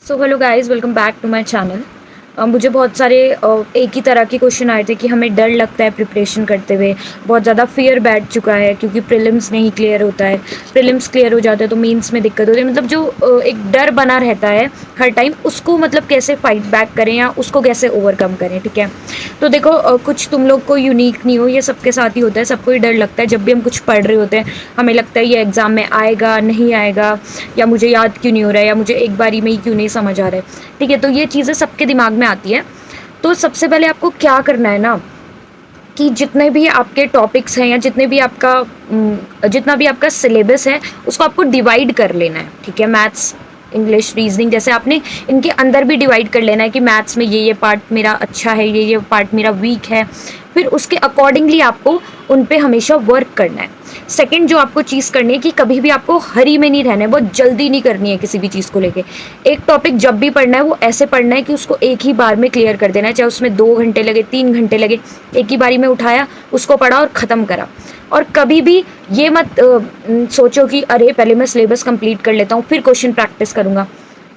So hello guys, welcome back to my channel. मुझे बहुत सारे एक ही तरह के क्वेश्चन आए थे कि हमें डर लगता है प्रिपरेशन करते हुए। बहुत ज़्यादा फियर बैठ चुका है क्योंकि प्रीलिम्स नहीं क्लियर होता है। प्रीलिम्स क्लियर हो जाता है तो मेंस में दिक्कत होती है। मतलब जो एक डर बना रहता है हर टाइम, उसको मतलब कैसे फाइट बैक करें या उसको कैसे ओवरकम करें। ठीक है, तो देखो कुछ तुम लोग को यूनिक नहीं हो, ये सबके साथ ही होता है। सबको ही डर लगता है जब भी हम कुछ पढ़ रहे होते हैं। हमें लगता है ये एग्ज़ाम में आएगा नहीं आएगा, या मुझे याद क्यों नहीं हो रहा है, या मुझे एक बारी में ही क्यों नहीं समझ आ रहा है। ठीक है, तो ये चीज़ें सबके दिमाग में आती है। तो सबसे पहले आपको क्या करना है ना, कि जितने भी आपके टॉपिक्स हैं या जितना भी आपका सिलेबस है, उसको आपको डिवाइड कर लेना है। ठीक है, मैथ्स, इंग्लिश, रीजनिंग जैसे आपने इनके अंदर भी डिवाइड कर लेना है कि मैथ्स में ये पार्ट मेरा अच्छा है, ये पार्ट मेरा वीक है। फिर उसके अकॉर्डिंगली आपको उन पे हमेशा वर्क करना है। सेकंड जो आपको चीज़ करनी है कि कभी भी आपको हरी में नहीं रहना है, बहुत जल्दी नहीं करनी है किसी भी चीज़ को लेके। एक टॉपिक जब भी पढ़ना है वो ऐसे पढ़ना है कि उसको एक ही बार में क्लियर कर देना है, चाहे उसमें 2 घंटे लगे, 3 घंटे लगे। एक ही बारी में उठाया, उसको पढ़ा और ख़त्म करा। और कभी भी ये मत सोचो कि अरे पहले मैं सिलेबस कंप्लीट कर लेता हूँ फिर क्वेश्चन प्रैक्टिस करूँगा।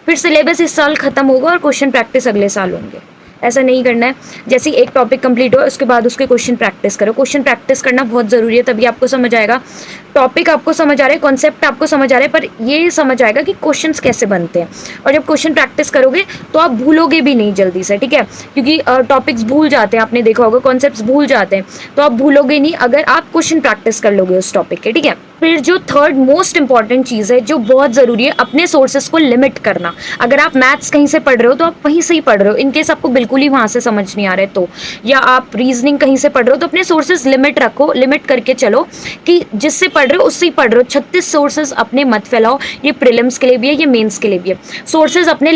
फिर सिलेबस इस साल ख़त्म होगा और क्वेश्चन प्रैक्टिस अगले साल होंगे। ऐसा नहीं करना है। जैसे ही एक टॉपिक कंप्लीट हो उसके बाद उसके क्वेश्चन प्रैक्टिस करो। क्वेश्चन प्रैक्टिस करना बहुत ज़रूरी है, तभी आपको समझ आएगा। टॉपिक आपको समझ आ रहा है, कॉन्सेप्ट आपको समझ आ रहा है, पर ये समझ आएगा कि क्वेश्चंस कैसे बनते हैं। और जब क्वेश्चन प्रैक्टिस करोगे तो आप भूलोगे भी नहीं जल्दी से। ठीक है, क्योंकि टॉपिक्स भूल जाते हैं, आपने देखा होगा कॉन्सेप्ट्स भूल जाते हैं, तो आप भूलोगे नहीं अगर आप क्वेश्चन प्रैक्टिस कर लोगे उस टॉपिक के। ठीक है, फिर जो थर्ड मोस्ट इंपॉर्टेंट चीज़ है जो बहुत ज़रूरी है, अपने सोर्सेस को लिमिट करना। अगर आप मैथ्स कहीं से पढ़ रहे हो तो आप वहीं से ही पढ़ रहे हो, इनकेस आपको बिल्कुल ही वहाँ से समझ नहीं आ रहा है तो, या आप रीजनिंग कहीं से पढ़ रहे हो तो अपने सोर्सेज लिमिट रखो, लिमिट करके चलो कि जिससे पढ़ रहे हो उससे ही पढ़ रहे हो। 36 सोर्सेज अपने मत फैलाओ। ये प्रीलिम्स के लिए भी है, ये मेंस के लिए भी है। सोर्सेज अपने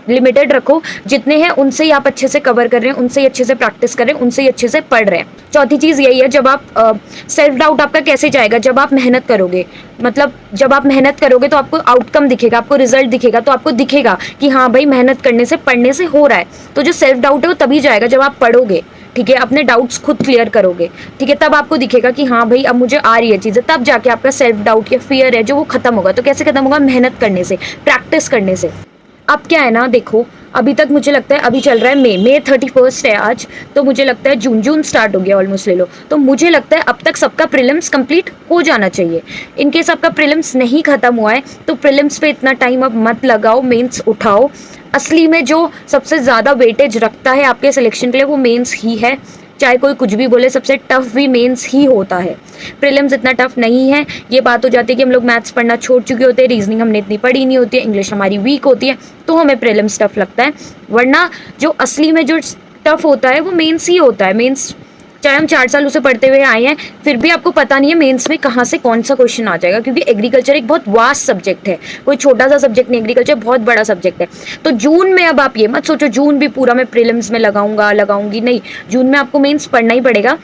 लिमिटेड रखो, जितने हैं उनसे ही आप अच्छे से कवर कर रहे हैं, उनसे ही अच्छे से प्रैक्टिस कर रहे हैं, उनसे ही अच्छे से पढ़ रहे हैं। चौथी चीज़ यही है, जब आप सेल्फ डाउट आपका कैसे जाएगा, जब आप मेहनत करोगे। मतलब जब आप मेहनत करोगे तो आपको आउटकम दिखेगा, आपको रिजल्ट दिखेगा, तो आपको दिखेगा कि हाँ भाई मेहनत करने से, पढ़ने से हो रहा है। तो जो सेल्फ डाउट है वो तभी जाएगा जब आप पढ़ोगे। ठीक है, अपने डाउट्स खुद क्लियर करोगे। ठीक है, तब आपको दिखेगा कि हाँ भाई अब मुझे आ रही है चीज़ें, तब जाके आपका सेल्फ डाउट या फियर है जो वो खत्म होगा। तो कैसे खत्म होगा? मेहनत करने से, प्रैक्टिस करने से। अब क्या है ना, देखो अभी तक मुझे लगता है, अभी चल रहा है मई 31 है आज, तो मुझे लगता है जून स्टार्ट हो गया ऑलमोस्ट, ले लो। तो मुझे लगता है अब तक सबका प्रीलिम्स कंप्लीट हो जाना चाहिए। इनकेस आपका प्रीलिम्स नहीं खत्म हुआ है तो प्रीलिम्स पे इतना टाइम अब मत लगाओ, मेंस उठाओ। असली में जो सबसे ज़्यादा वेटेज रखता है आपके सिलेक्शन के लिए वो मेंस ही है। चाहे कोई कुछ भी बोले, सबसे टफ भी मेंस ही होता है। प्रीलिम्स इतना टफ नहीं है। ये बात हो जाती है कि हम लोग मैथ्स पढ़ना छोड़ चुके होते हैं, रीजनिंग हमने इतनी पढ़ी नहीं होती है, इंग्लिश हमारी वीक होती है, तो हमें प्रीलिम्स टफ लगता है। वरना जो असली में जो टफ होता है वो मेंस ही होता है। मेंस चाहे हम 4 साल उसे पढ़ते हुए आए हैं, फिर भी आपको पता नहीं है मेंस में कहाँ से कौन सा क्वेश्चन आ जाएगा, क्योंकि एग्रीकल्चर एक बहुत वास्ट सब्जेक्ट है, कोई छोटा सा सब्जेक्ट नहीं, एग्रीकल्चर बहुत बड़ा सब्जेक्ट है। तो जून में अब आप ये मत सोचो जून भी पूरा मैं प्रीलिम्स में लगाऊंगी, नहीं। जून में आपको मेंस पढ़ना ही पड़ेगा।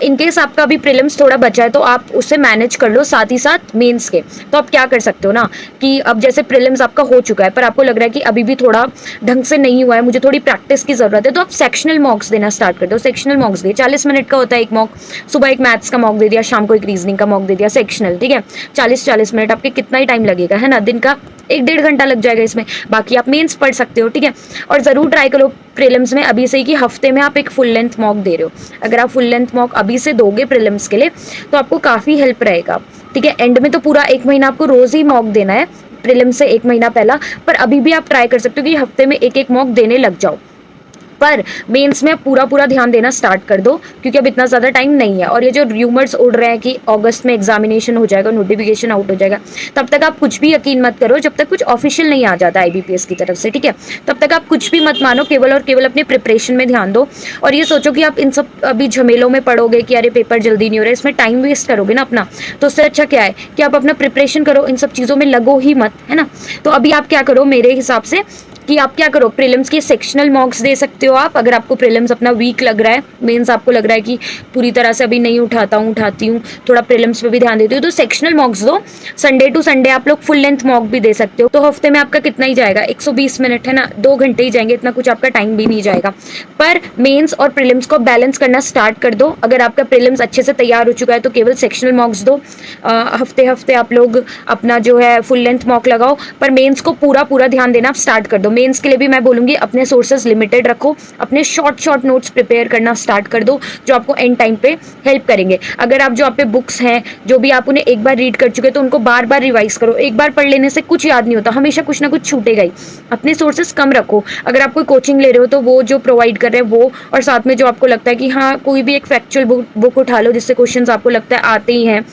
इनकेस आपका अभी प्रीलिम्स थोड़ा बचा है तो आप उससे मैनेज कर लो साथ ही साथ मेंस के। तो आप क्या कर सकते हो ना, कि अब जैसे प्रीलिम्स आपका हो चुका है पर आपको लग रहा है कि अभी भी थोड़ा ढंग से नहीं हुआ है, मुझे थोड़ी प्रैक्टिस की ज़रूरत है, तो आप सेक्शनल मॉक्स देना स्टार्ट कर दो। सेक्शनल मॉक्स दिए, 40 मिनट का होता है एक मॉक। सुबह एक मैथ्स का मॉक दे दिया, शाम को एक रीजनिंग का मॉक दे दिया, सेक्शनल। ठीक है, 40-40 मिनट, आपके कितना ही टाइम लगेगा, है ना, दिन का 1-1.5 घंटा लग जाएगा इसमें। बाकी आप मेंस पढ़ सकते हो। ठीक है, और ज़रूर ट्राई करो प्रीलिम्स में अभी से ही कि हफ्ते में आप एक फुल लेंथ मॉक दे रहे हो। अगर आप फुल लेंथ मॉक अभी से दोगे प्रीलिम्स के लिए तो आपको काफ़ी हेल्प रहेगा। ठीक है, एंड में तो पूरा 1 महीना आपको रोज़ ही मॉक देना है, प्रीलिम्स से 1 महीना पहला। पर अभी भी आप ट्राई कर सकते हो कि हफ्ते में एक मॉक देने लग जाओ। पर मेंस में पूरा ध्यान देना स्टार्ट कर दो, क्योंकि अब इतना ज़्यादा टाइम नहीं है। और ये जो र्यूमर्स उड़ रहे हैं कि अगस्त में एग्जामिनेशन हो जाएगा, नोटिफिकेशन आउट हो जाएगा, तब तक आप कुछ भी यकीन मत करो जब तक कुछ ऑफिशियल नहीं आ जाता IBPS की तरफ से। ठीक है, तब तक आप कुछ भी मत मानो, केवल और केवल अपने प्रिपरेशन में ध्यान दो। और ये सोचो कि आप इन सब अभी झमेलों में पढ़ोगे कि अरे पेपर जल्दी नहीं हो रहा है, इसमें टाइम वेस्ट करोगे ना अपना, तो उससे अच्छा क्या है कि आप अपना प्रिपरेशन करो, इन सब चीज़ों में लगो ही मत, है ना। तो अभी आप क्या करो मेरे हिसाब से, कि आप क्या करो, प्रीलिम्स के सेक्शनल मॉक्स दे सकते हो हो आप, अगर आपको प्रीलिम्स अपना वीक लग रहा है, मेंस आपको लग रहा है कि पूरी तरह से अभी नहीं उठाती हूँ, थोड़ा प्रीलिम्स पे भी ध्यान देती हूँ, तो सेक्शनल मॉक्स दो। संडे टू संडे आप लोग फुल लेंथ मॉक भी दे सकते हो। तो हफ्ते में आपका कितना ही जाएगा, 120 मिनट है ना, 2 घंटे ही जाएंगे, इतना कुछ आपका टाइम भी नहीं जाएगा। पर मेंस और प्रीलिम्स को बैलेंस करना स्टार्ट कर दो। अगर आपका प्रीलिम्स अच्छे से तैयार हो चुका है तो केवल सेक्शनल मॉक्स दो, हफ्ते हफ्ते आप लोग अपना जो है फुल लेंथ मॉक लगाओ, पर मेंस को पूरा पूरा ध्यान देना आप स्टार्ट कर दो। मेंस के लिए भी मैं बोलूँगी अपने सोर्सेज लिमिटेड रखो, अपने शॉर्ट नोट्स प्रिपेयर करना स्टार्ट कर दो, जो आपको एंड टाइम पे हेल्प करेंगे। अगर आप जो आप पे बुक्स हैं, जो भी आप उन्हें एक बार रीड कर चुके हैं, तो उनको बार बार रिवाइज करो। एक बार पढ़ लेने से कुछ याद नहीं होता, हमेशा कुछ ना कुछ छूटेगा ही। अपने सोर्सेज कम रखो। अगर आप कोई कोचिंग ले रहे हो तो वो जो प्रोवाइड कर रहे हैं वो, और साथ में जो आपको लगता है कि हाँ कोई भी एक फैक्चुअल बुक उठा लो जिससे क्वेश्चंस आपको लगता है आते ही हैं,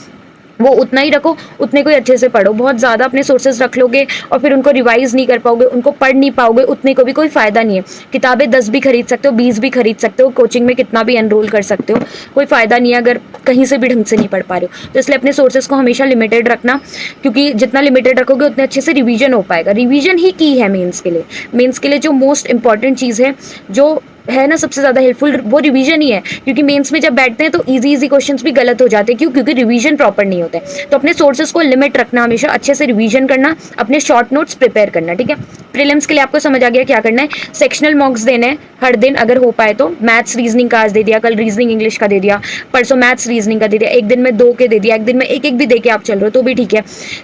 वो उतना ही रखो, उतने को ही अच्छे से पढ़ो। बहुत ज़्यादा अपने सोर्सेज रख लोगे और फिर उनको रिवाइज नहीं कर पाओगे, उनको पढ़ नहीं पाओगे, उतने को भी कोई फ़ायदा नहीं है। किताबें 10 भी खरीद सकते हो, 20 भी खरीद सकते हो, कोचिंग में कितना भी एनरोल कर सकते हो, कोई फ़ायदा नहीं है अगर कहीं से भी ढंग से नहीं पढ़ पा रहे हो। तो इसलिए अपने सोर्सेज को हमेशा लिमिटेड रखना, क्योंकि जितना लिमिटेड रखोगे उतने अच्छे से रिवीजन हो पाएगा। रिवीजन ही की है मेंस के लिए। मेंस के लिए जो मोस्ट इंपॉर्टेंट चीज़ है, जो है ना सबसे ज़्यादा हेल्पफुल, वो रिवीजन ही है। क्योंकि मेंस में जब बैठते हैं तो इजी क्वेश्चंस भी गलत हो जाते हैं, क्यों? क्योंकि रिवीजन प्रॉपर नहीं होता है। तो अपने सोर्सेज को लिमिट रखना, हमेशा अच्छे से रिवीजन करना, अपने शॉर्ट नोट्स प्रिपेयर करना, ठीक है। प्रीलिम्स के लिए आपको समझ आ गया क्या करना है। सेक्शनल मॉक्स देने हैं हर दिन अगर हो पाए तो। मैथ्स रीजनिंग का आज दे दिया, कल रीजनिंग इंग्लिश का दे दिया, परसों मैथ्स रीजनिंग का दे दिया, एक दिन में 2 के दे दिया, एक दिन में एक भी दे के आप चल रहे हो तो भी ठीक है।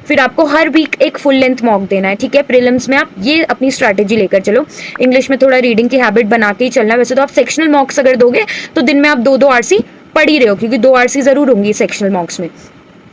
फिर आपको हर वीक एक फुल लेंथ मॉक देना है, ठीक है। प्रीलिम्स में आप ये अपनी स्ट्रैटेजी लेकर चलो। इंग्लिश में थोड़ा रीडिंग की हैबिट बना के ही चलना। वैसे तो आप सेक्शनल मॉक्स अगर दोगे तो दिन में आप 2 आरसी पढ़ ही रहे हो, क्योंकि 2 आरसी जरूर होंगी सेक्शनल मॉक्स में।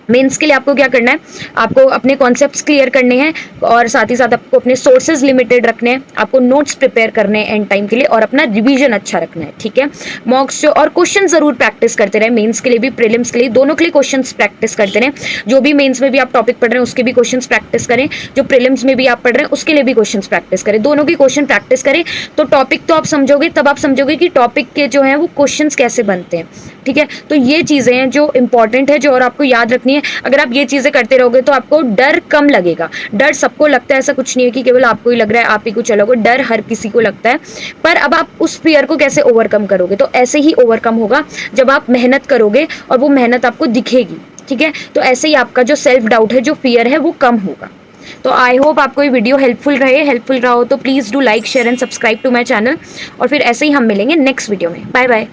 मेंस के लिए आपको क्या करना है, आपको अपने कॉन्सेप्ट्स क्लियर करने हैं, और साथ ही साथ आपको अपने सोर्सेज लिमिटेड रखने हैं, आपको नोट्स प्रिपेयर करने हैं एंड टाइम के लिए, और अपना रिवीजन अच्छा रखना है, ठीक है। मॉक्स जो और क्वेश्चन जरूर प्रैक्टिस करते रहे, मेंस के लिए भी प्रीलिम्स के लिए, दोनों के लिए क्वेश्चंस प्रैक्टिस करते रहे। जो भी मेंस में भी आप टॉपिक पढ़ रहे हैं उसके भी क्वेश्चन प्रैक्टिस करें, जो प्रीलिम्स में भी आप पढ़ रहे हैं उसके लिए भी क्वेश्चन प्रैक्टिस करें, दोनों की क्वेश्चन प्रैक्टिस करें। तो टॉपिक तो आप समझोगे, तब आप समझोगे कि टॉपिक के जो है वो क्वेश्चन कैसे बनते हैं, ठीक है। तो ये चीज़ें हैं जो इंपॉर्टेंट है, जो और आपको याद रखनी है। अगर आप ये चीज़ें करते रहोगे तो आपको डर कम लगेगा। डर सबको लगता है, ऐसा कुछ नहीं है कि केवल आपको ही लग रहा है, आप ही को चलोगे, डर हर किसी को लगता है। पर अब आप उस फियर को कैसे ओवरकम करोगे, तो ऐसे ही ओवरकम होगा जब आप मेहनत करोगे और वो मेहनत आपको दिखेगी, ठीक है। तो ऐसे ही आपका जो सेल्फ डाउट है, जो फियर है, वो कम होगा। तो आई होप आपको ये वीडियो हेल्पफुल रहा हो तो please do like share and subscribe to my channel, और फिर ऐसे ही हम मिलेंगे नेक्स्ट वीडियो में। Bye bye.